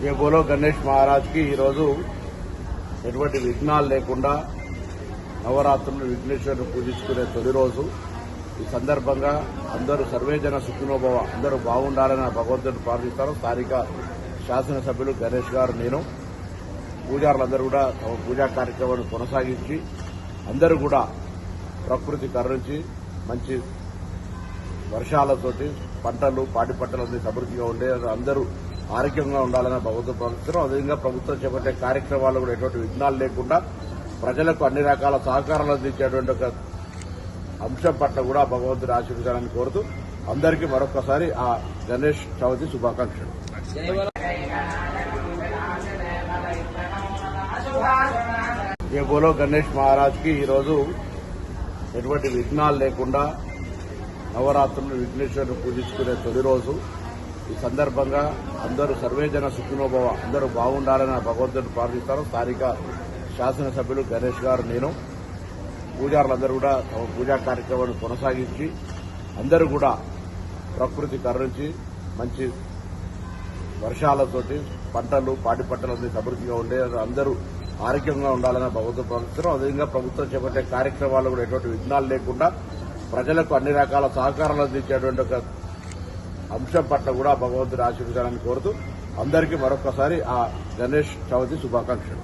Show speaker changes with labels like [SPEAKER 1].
[SPEAKER 1] ये बोलो గణేష్ మహారాజ్ కి ఈరోజు ఎటువంటి విఘ్నాలు లేకుండా నవరాత్రులు విఘ్నేశ్వరుని పూజించుకునే తొలి రోజు. ఈ సందర్భంగా అందరూ సర్వేజన సుఖినోభవ అందరూ బాగుండాలని భగవంతుడిని ప్రార్థిస్తారు. స్థానిక శాసనసభ్యులు గణేష్ గారు, నేను, పూజారులందరూ కూడా తమ పూజా కార్యక్రమాన్ని కొనసాగించి అందరూ కూడా ప్రకృతి కరుణించి మంచి వర్షాలతోటి పంటలు పాడి పంటలన్నీ సమృద్ధిగా ఉండే అందరూ ఆరోగ్యంగా ఉండాలని భగవంతుడు ప్రార్థిస్తున్నాం. అదేవిధంగా ప్రభుత్వం చేపట్టే కార్యక్రమాలు కూడా ఎటువంటి విఘ్నాలు లేకుండా ప్రజలకు అన్ని రకాల సహకారాలు అందించేటువంటి ఒక అంశం పట్ల కూడా భగవంతుడు ఆశీర్వదించాలని కోరుతూ అందరికీ మరొకసారి ఆ గణేష్ చవితి శుభాకాంక్షలు. ये बोलो గణేష్ మహారాజ్ కి ఈరోజు ఎటువంటి విఘ్నాలు లేకుండా నవరాత్రులు విఘ్నేశ్వరుని పూజించుకునే తొలి రోజు. ఈ సందర్భంగా అందరూ సర్వేజన సుఖినోభవ అందరూ బాగుండాలని భగవంతుడిని ప్రార్థిస్తారు. స్థానిక శాసనసభ్యులు గణేష్ గారు, నేను, పూజారులందరూ కూడా తమ పూజా కార్యక్రమాన్ని కొనసాగించి అందరూ కూడా ప్రకృతి కరుణించి మంచి వర్షాలతోటి పంటలు పాడి పంటలన్నీ సమృద్ధిగా ఉండే అందరూ ఆరోగ్యంగా ఉండాలని భగవంతుడు ప్రార్థిస్తున్నాం. అదేవిధంగా ప్రభుత్వం చేపట్టే కార్యక్రమాలు కూడా ఎటువంటి విఘ్నాలు లేకుండా ప్రజలకు అన్ని రకాల సహకారాలు అందించేటువంటి ఒక అంశం పట్ల కూడా భగవంతుడు ఆశీర్వదించాలని కోరుతూ అందరికీ మరొకసారి ఆ గణేష్ చవితి శుభాకాంక్షలు.